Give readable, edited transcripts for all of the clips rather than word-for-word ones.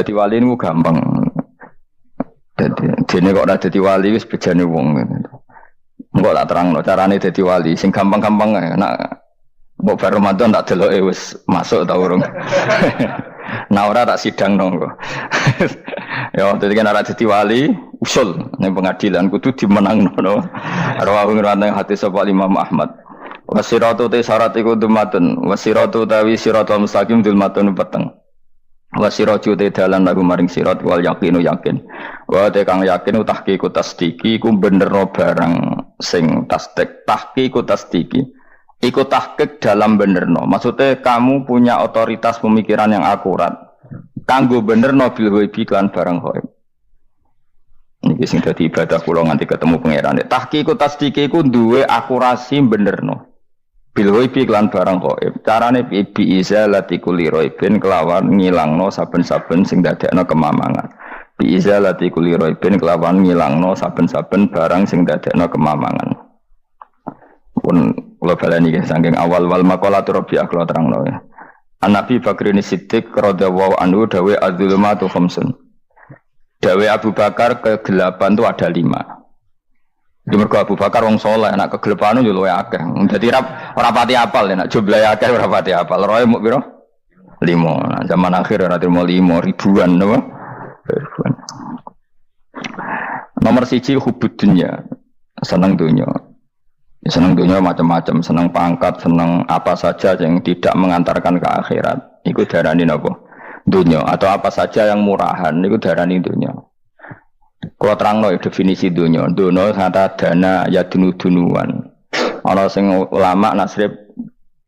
dadi wali niku gampang. Dene kok ora dadi wali wis bejane wong. Engko tak terangno carane dadi wali sing gampang-gampang ae. Nek mbok bar Ramadan tak deloke wis masuk ta urung. Nah ora tak sidangno kok. Ya dadi kan ora dadi wali usul ning pengadilan kudu dimenangno. Rawahu ngrawat hati sapa Imam Ahmad. Wasiratu te syarat iku dumatun, wasiratu tawi siratal mustaqim dulmatun peteng. Wasiratu te dalan lagu maring sirat wal yaqinu yakin. Wa te kang yakin tahqiqu tasdiki iku benerno barang sing tasdik, tahqiqu tasdiki. Iku tahqiq dalam benerno. Maksudnya kamu punya otoritas pemikiran yang akurat. Kanggo benerno bil ghaibi kan barang ghaib. Niki sing dadi ibadah kula nganti ketemu pangeran. Tahqiqu tasdiki iku duwe akurasi benerno. Bil ghaibi lan barang ghaib. Carane bi izalati kulli ghaibin kelawan ngilangno saben-saben sing dadekno kemamangan. Bi izalati kulli ghaibin kelawan ngilangno saben-saben barang sing dadekno kemamangan. Pun kula baleni nggih saking awal wal maqalatu Rabi'ah kula terangno ya. An-Nabi Bakrin Siddiq radhiyallahu anhu dawe az-zulumatu khamsun. Dawe Abu Bakar kegelapan itu ada 5. Di mergo Abu Bakar wong saleh, nek kegelapan yo luwe akeh. Dadi ora pati apal nek jumlahe akeh ora pati apal. Roe muk pira? 5. Nah, zaman akhir ora trimo 5 ribuan napa? Ribuan. Nomor 1 hubud dunya. Seneng dunya. Seneng dunya macam-macam, seneng pangkat, seneng apa saja yang tidak mengantarkan ke akhirat. Iku darani napa? Dunya atau apa saja yang murahan niku darani dunya. Kalau terangno definisi dunya, dunya kata dana ya dunuan. Ana sing ulama nasrib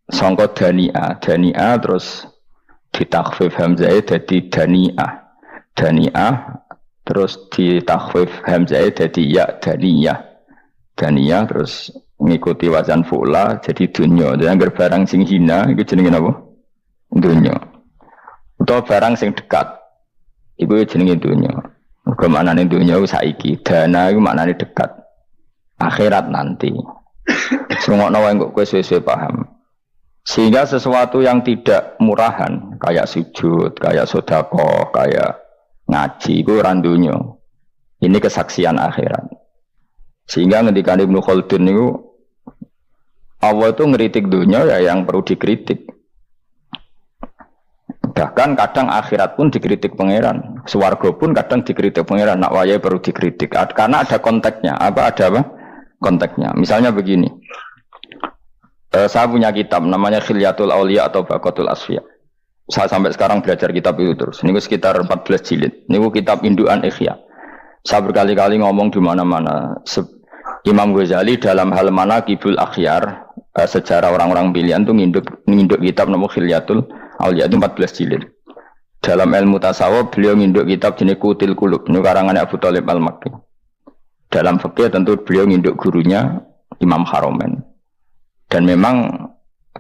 sangka dania terus ditakhfif hamzah dadi daniah terus ditakhfif hamzah dadi ya daniyah terus ngikuti wazan fu'la jadi dunya. Jadi anggar barang sing hina iku jenenge napa? Dunya. Utawa barang sing dekat iku jenenge dunya. Mergo maknane dunya saiki, dana iku maknane dekat. Akhirat nanti. Sungokno wae kok kowe suwe-suwe paham. Sehingga sesuatu yang tidak murahan, kayak sujud, kayak sedekah, kayak ngaji iku ora dunya. Ini kesaksian akhirat. Sehingga ngendikan Ibnu Khaldun niku Allah itu ngeritik dunya ya yang perlu dikritik. Bahkan kadang akhirat pun dikritik pangeran, swarga pun kadang dikritik pangeran. Nak wayahe perlu dikritik karena ada konteksnya. Ada apa? Konteksnya. Misalnya begini, saya punya kitab namanya Khilyatul Auliya atau Baqatul Asfiya. Saya sampai sekarang belajar kitab itu terus. Ini sekitar 14 jilid. Ini kitab indukan Ihya. Saya berkali-kali ngomong di mana-mana. Imam Ghazali dalam hal manaqibul akhyar, sejarah orang-orang pilihan itu nginduk kitab nama Khilyatul Auliya itu 14 jilid. Dalam ilmu tasawuf beliau nginduk kitab jenis Qutil Qulub, ini karangan Abu Thalib Al-Makki. Dalam fikih tentu beliau nginduk gurunya Imam Haromen. Dan memang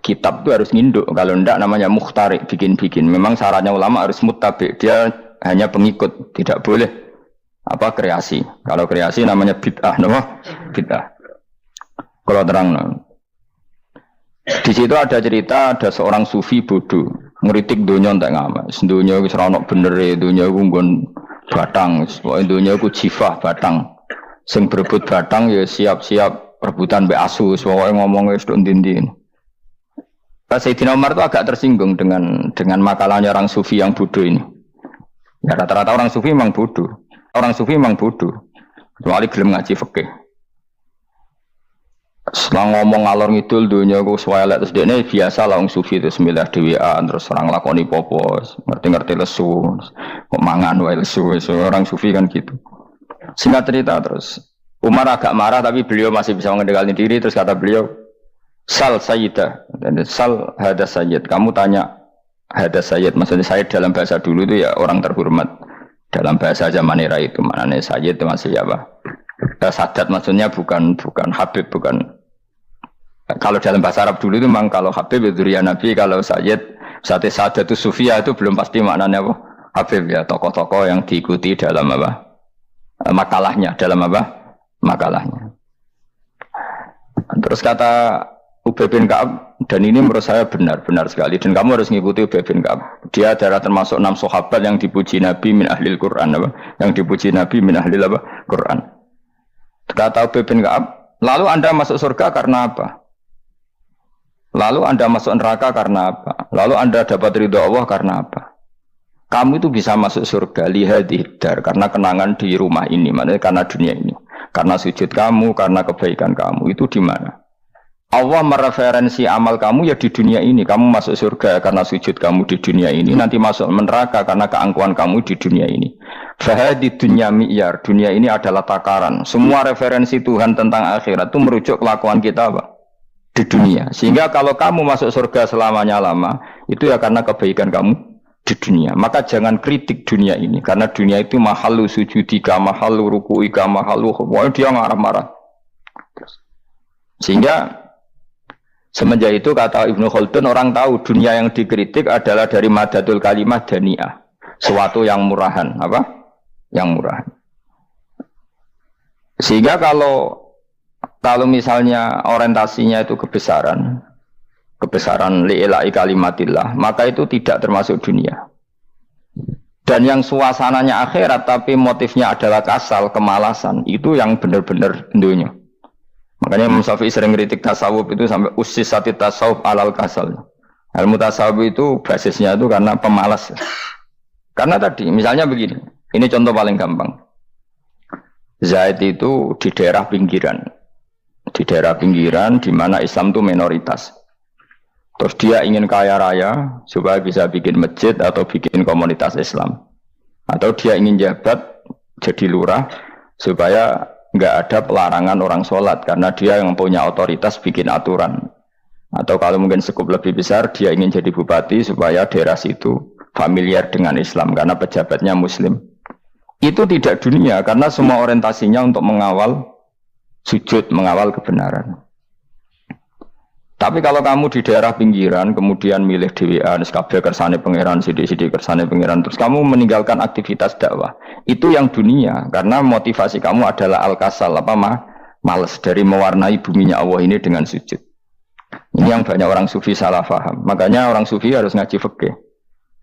kitab itu harus nginduk, kalau tidak namanya mukhtarik, bikin-bikin. Memang syaratnya ulama harus muttabi, dia hanya pengikut, tidak boleh kreasi. Kalau kreasi namanya bid'ah, bid'ah. Kalau terang, di situ ada cerita ada seorang sufi bodoh ngeritik dunia entek ngamak. Dunia wis ora ono benere, dunia iku nggon batang, pokoke dunia iku jifah batang. Sing berebut batang ya siap-siap rebutan mbek asu, pokoke ngomong wis tok ndi-ndi. Sayyidina Umar itu agak tersinggung dengan makalahnya orang sufi yang bodoh ini. Ya rata-rata orang sufi memang bodoh. Orang sufi memang bodoh. Kecuali gelem ngaji fikih. Setelah ngomong ngalor ngidul dunia ku swelek terus dia ini biasa lah orang sufi itu semilah dewean terus orang lakoni popo ngerti-ngerti lesu kok mangan wae lesu orang sufi kan gitu. Singkat cerita terus Umar agak marah tapi beliau masih bisa mengendalikan diri terus kata beliau sal sayyidah dan sal hada sayyid kamu tanya hada sayyid maksudnya sayyid dalam bahasa dulu itu ya orang terhormat dalam bahasa zaman era itu maknanya sayyid itu masih apa sadat maksudnya bukan habib bukan. Kalau dalam bahasa Arab dulu itu memang kalau Habib itu ya Nabi, kalau Sayyid Sadatus Sufia itu belum pasti maknanya apa? Habib ya, tokoh-tokoh yang diikuti dalam apa? Makalahnya, dalam apa? Makalahnya. Terus kata Ubay bin Ka'ab, Dan ini menurut saya benar sekali. Dan kamu harus mengikuti Ubay bin Ka'ab. Dia adalah termasuk 6 sahabat yang dipuji Nabi min ahlil Quran. Apa? Yang dipuji Nabi min ahlil apa? Quran. Kata Ubay bin Ka'ab, lalu Anda masuk surga karena apa? Lalu Anda masuk neraka karena apa? Lalu Anda dapat ridho Allah karena apa? Kamu itu bisa masuk surga lihadidar karena kenangan di rumah ini, maksudnya karena dunia ini, karena sujud kamu, karena kebaikan kamu. Itu di mana? Allah mereferensi amal kamu ya di dunia ini. Kamu masuk surga karena sujud kamu di dunia ini, nanti masuk neraka karena keangkuhan kamu di dunia ini. Fahadi dunya mi'yar, dunia ini adalah takaran. Semua referensi Tuhan tentang akhirat itu merujuk kelakuan kita apa? Di dunia. Sehingga kalau kamu masuk surga selamanya lama, itu ya karena kebaikan kamu di dunia. Maka jangan kritik dunia ini, karena dunia itu mahalu sujudika, mahalu ruku'ika, mahalu pokoknya dia marah-marah. Sehingga semenjak itu kata Ibnu Khaldun, orang tahu dunia yang dikritik adalah dari madatul kalimah dani'ah, suatu yang murahan. Apa? Yang murahan. Sehingga kalau misalnya orientasinya itu kebesaran li'ilai kalimatillah, maka itu tidak termasuk dunia. Dan yang suasananya akhirat tapi motifnya adalah kasal, kemalasan, itu yang benar-benar dunia. Makanya Imam Syafi'i sering kritik tasawuf itu sampai usis sati tasawuf alal kasal. Ilmu tasawuf itu basisnya itu karena pemalas. Karena tadi misalnya begini, ini contoh paling gampang. Zaid itu di daerah pinggiran di mana Islam itu minoritas. Terus dia ingin kaya raya supaya bisa bikin masjid atau bikin komunitas Islam. Atau dia ingin jabat jadi lurah supaya nggak ada pelarangan orang sholat karena dia yang punya otoritas bikin aturan. Atau kalau mungkin skup lebih besar, dia ingin jadi bupati supaya daerah situ familiar dengan Islam karena pejabatnya Muslim. Itu tidak dunia karena semua orientasinya untuk mengawal sujud, mengawal kebenaran. Tapi kalau kamu di daerah pinggiran, kemudian milih DWA, kabeh kersane pangeran, sidik-sidik kersane pangeran, terus kamu meninggalkan aktivitas dakwah, itu yang dunia, karena motivasi kamu adalah al-kasal, males dari mewarnai buminya Allah ini dengan sujud. Ini yang banyak orang sufi salah paham. Makanya orang sufi harus ngaji fikih.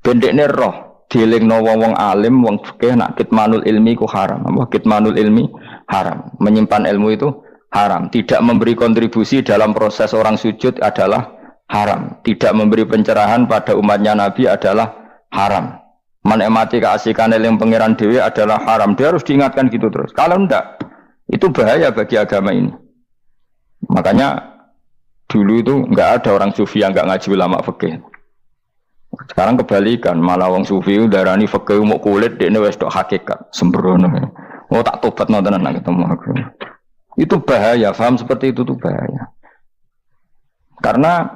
Bendekne roh, dilingno wong alim, wong fikih nak kitmanul ilmi ku haram. Kitmanul ilmi haram. Menyimpan ilmu itu haram. Tidak memberi kontribusi dalam proses orang sujud adalah haram. Tidak memberi pencerahan pada umatnya Nabi adalah haram. Menikmati keasikan yang pangeran dewi adalah haram. Dia harus diingatkan gitu terus. Kalau enggak, itu bahaya bagi agama ini. Makanya dulu itu enggak ada orang sufi yang enggak ngaji ulama fikih. Sekarang kebalikan, malah orang sufi darani fikih mau kulit dekne wis tok hakikat sembrono. Oh tak tobat nonton anak ketemu aku. Itu bahaya, paham seperti itu tuh bahaya. Karena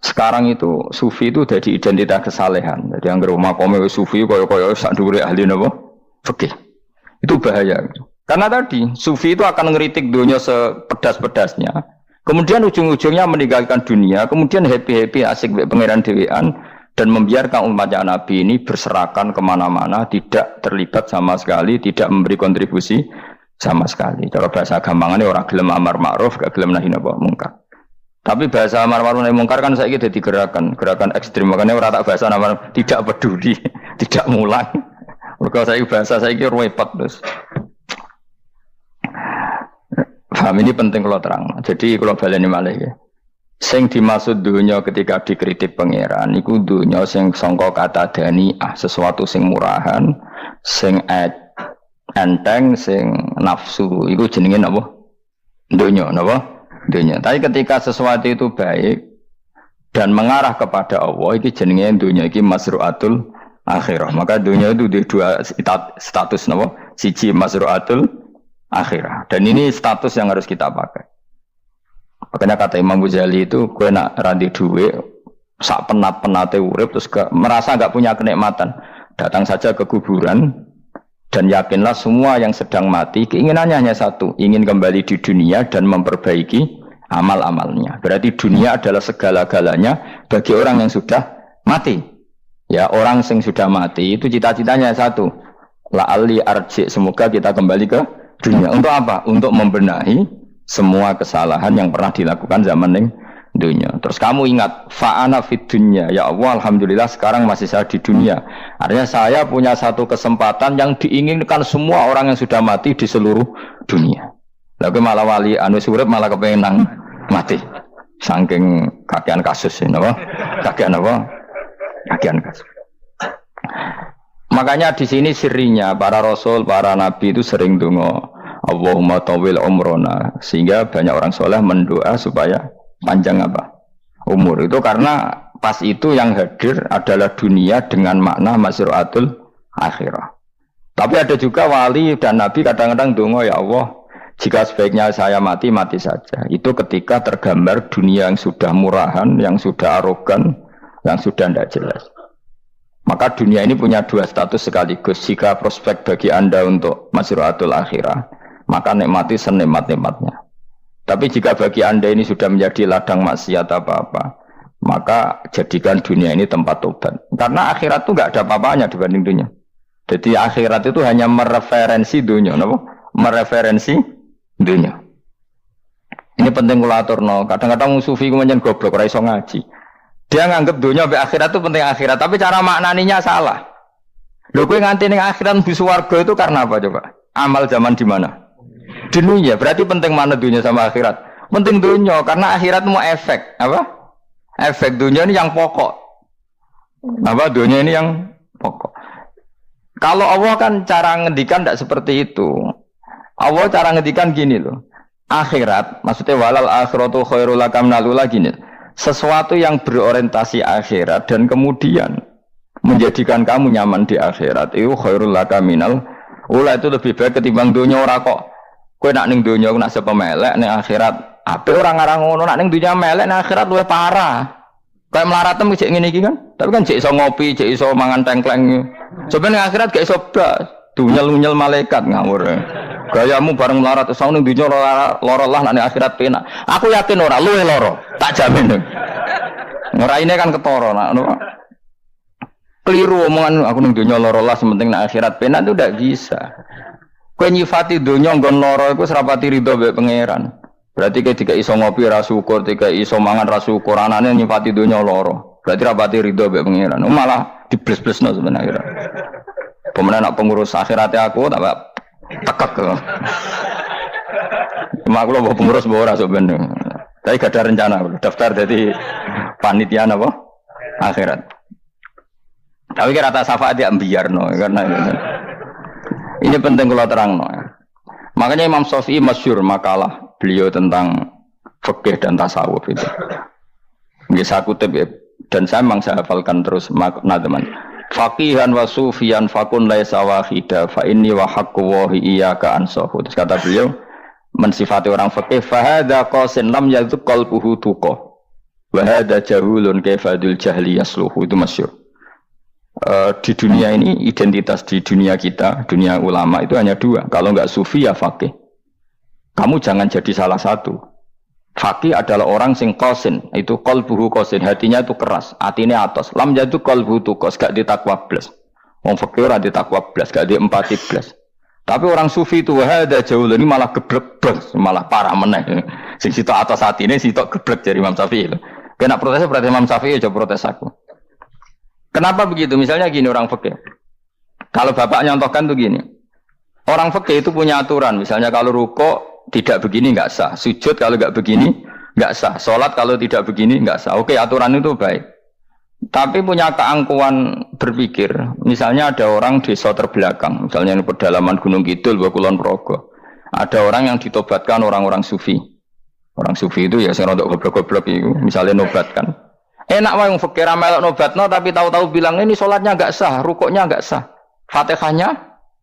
sekarang itu sufi itu jadi identitas kesalehan. Jadi yang rumah kome sufi koyo sak dhuwure ahli napa? Fikih. Itu bahaya. Karena tadi sufi itu akan ngeritik dunia sepedas-pedasnya. Kemudian ujung-ujungnya meninggalkan dunia, kemudian happy-happy asik pangeran dewean dan membiarkan umatnya Nabi ini berserakan kemana-mana, tidak terlibat sama sekali, tidak memberi kontribusi sama sekali. Kalau bahasa gampangannya orang gelem amar ma'ruf, gak gelem nahi mungkar. Tapi bahasa amar ma'ruf nahi mungkar kan saiki dadi gerakan ekstrem. Makanya orang tak bahasa amar tidak peduli, tidak mulang. Mergo saiki bahasa saiki repot terus. Paham ini penting kalau terang. Jadi kalau baleni malih ya. Sing dimaksud dunya ketika dikritik pangeran iku dunya sing sangka kata dani'ah, sesuatu sing murahan, sing enteng, sing nafsu, itu jenenge apa? Dunya, napa? Dunya. Tapi ketika sesuatu itu baik dan mengarah kepada Allah, itu jenenge dunya iki masru'atul akhirah. Maka dunya itu di dua status napa? Siji masru'atul akhirah. Dan ini status yang harus kita pakai. Makanya kata Imam Ghazali itu, gue nak randi duwe, sak penat-penate urip terus merasa gak punya kenikmatan. Datang saja ke kuburan dan yakinlah semua yang sedang mati keinginannya hanya satu, ingin kembali di dunia dan memperbaiki amal-amalnya. Berarti dunia adalah segala-galanya bagi orang yang sudah mati. Ya, orang yang sudah mati itu cita-citanya satu, la'alli arji, semoga kita kembali ke dunia. Untuk apa? Untuk membenahi semua kesalahan yang pernah dilakukan zaman dunia. Terus kamu ingat, fa'ana fid dunya, ya Allah, alhamdulillah sekarang masih saya di dunia. Artinya saya punya satu kesempatan yang diinginkan semua orang yang sudah mati di seluruh dunia. Lalu malah wali anu surip malah kepengen nang mati. Saking kakean kasus ini, apa? Kakean apa? Kakean kasus. Makanya di sini sirinya para rasul, para nabi itu sering donga, Allahumma tawil umrona, sehingga banyak orang soleh mendoa supaya panjang apa? Umur. Itu karena pas itu yang hadir adalah dunia dengan makna masru'atul akhirah. Tapi ada juga wali dan nabi kadang-kadang donga, ya Allah, jika sebaiknya saya mati, mati saja. Itu ketika tergambar dunia yang sudah murahan, yang sudah arogan, yang sudah tidak jelas. Maka dunia ini punya dua status sekaligus. Jika prospek bagi Anda untuk masru'atul akhirah, maka nikmati senikmat-nikmatnya. Tapi jika bagi Anda ini sudah menjadi ladang maksiat apa-apa, maka jadikan dunia ini tempat tobat. Karena akhirat itu nggak ada apa-apanya dibanding dunia. Jadi akhirat itu hanya mereferensi dunia, mereferensi dunia. Ini penting kula aturno. Kadang-kadang sufi ku menyen goblok ora iso ngaji. Dia nganggep dunia sampai akhirat itu penting akhirat, tapi cara maknaninya salah. Lho kowe nganti ning akhirat mlebu swarga itu karena apa coba? Amal zaman di mana? Di dunia. Berarti penting mana dunia sama akhirat? Penting dunia karena akhirat mau efek, apa? Efek dunia ini yang pokok. Apa dunia ini yang pokok. Kalau Allah kan cara ngedikan tidak seperti itu. Allah cara ngedikan gini loh. Akhirat, maksudnya walal akhiratu khairul laka minal ula gini. Sesuatu yang berorientasi akhirat dan kemudian menjadikan kamu nyaman di akhirat itu khairul laka minal ula, itu lebih baik ketimbang dunia. Ora kok kowe nak ning dunia nak sepe melek ning akhirat apik ora ngarang ngono, nak ning dunia melek ning akhirat luwih parah. Kayak melaratem cek ngene iki kan. Tapi kan cek iso ngopi, cek iso mangan tengkleng. Sebenarnya ning akhirat gak iso blas. Dunyel-unyel malaikat ngawur. Gayamu bareng melarat terus ning dunia lara lah nak ning akhirat penak. Aku yakin ora luwih lara, tak jamin. Ora ini kan ketara nak keliru omongan aku ning dunia lara lah sementing nak akhirat penak itu ndak bisa. Kowe nyifati dunia nggon lara iku serapati ridho mbek pangeran. Berarti kowe dikai iso ngopi ra syukur, dikai iso mangan ra syukur, anane nyifati dunia lara. Berarti rapati ridho mbek pangeran. Malah dibles-blesno sebenarnya. Pemenang nak pengurus akhiratnya aku tak tekek. Cuma aku loh pengurus ora sebenarnya. Tapi gak ada rencana daftar jadi panitia apa? Akhirat. Tapi kira rata syafaat dia biarno karena ini penting kalau terang no. Makanya Imam Syafi'i masyhur makalah beliau tentang fikih dan tasawuf itu. Nggih saya kutip ya, dan saya memang saya hafalkan terus makna teman. Faqihan wa sufiyan fakun laisa wahida fa inni wa haqqu wa iyyaka ansahu. Terus kata beliau mensifati orang fikih fa hadza qasin lam yazq qalbuhu tuqa wa hadza jahulun kaifadul jahli yasluhu. Itu masyhur. Di dunia ini identitas di dunia kita, dunia ulama itu hanya dua. Kalau enggak sufi ya faqih. Kamu jangan jadi salah satu. Faqih adalah orang sing qasin, itu qalbuhu qasin, hatinya itu keras, atine atos. Lam jadu qalbuhu tuqas, gak ditakwa blas. Wong faqih ora ditakwa blas, gak diempati blas. Tapi orang sufi itu hada jauh ini malah geblek blas, malah parah meneh. Sing sitok atos atine sitok geblek dari Imam Syafi'i. Kena protes berarti Imam Syafi'i aja protes aku. Kenapa begitu? Misalnya gini orang fikih. Kalau bapak nyontohkan tuh gini. Orang fikih itu punya aturan. Misalnya kalau rukuk tidak begini nggak sah. Sujud kalau nggak begini nggak sah. Sholat kalau tidak begini nggak sah. Oke, aturan itu baik. Tapi punya keangkuhan berpikir. Misalnya ada orang desa terbelakang. Misalnya di pedalaman Gunung Kidul, Kulon Progo. Ada orang yang ditobatkan orang-orang sufi. Orang sufi itu ya saya rontok goblok-goblok itu. Misalnya nobatkan. Enak wae wong fikir melok nobatno tapi tahu-tahu bilang ini sholatnya enggak sah, rukuknya enggak sah, Fatihahnya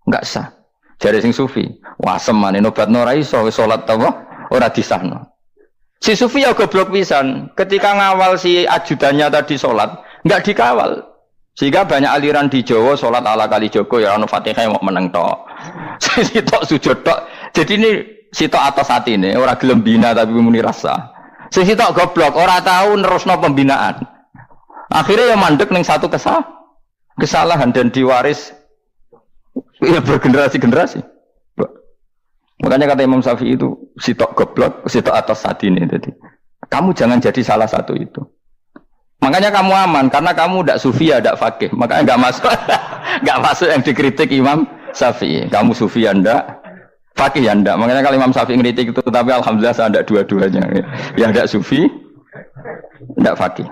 enggak sah. Jare sing sufi, wah semane nobatno ora iso salat apa ora disahno. Si sufi ya goblok pisan, ketika ngawal si ajudannya tadi salat, enggak dikawal. Sehingga banyak aliran di Jawa salat ala kali Joko ya ono Fatihah mau meneng tok. Sitok sujud tok. Jadi ini sitok atas atine ora gelem bina tapi muni rasa. Sing sitok goblok, ora tahu nerusno pembinaan. Akhirnya ya mandek ning satu kesalahan dan diwaris ya bergenerasi-generasi. Makanya kata Imam Syafi'i itu sitok goblok, sitok atas hati ini. Jadi Kamu jangan jadi salah satu itu. Makanya kamu aman karena kamu tidak sufi ya tidak fakih. Makanya nggak masuk nggak masuk yang dikritik Imam Syafi'i. Kamu sufi ya tidak, fakih ya tidak. Makanya kalau Imam Syafi'i kritik itu, tapi alhamdulillah saya tidak dua-duanya. Yang tidak sufi, tidak fakih.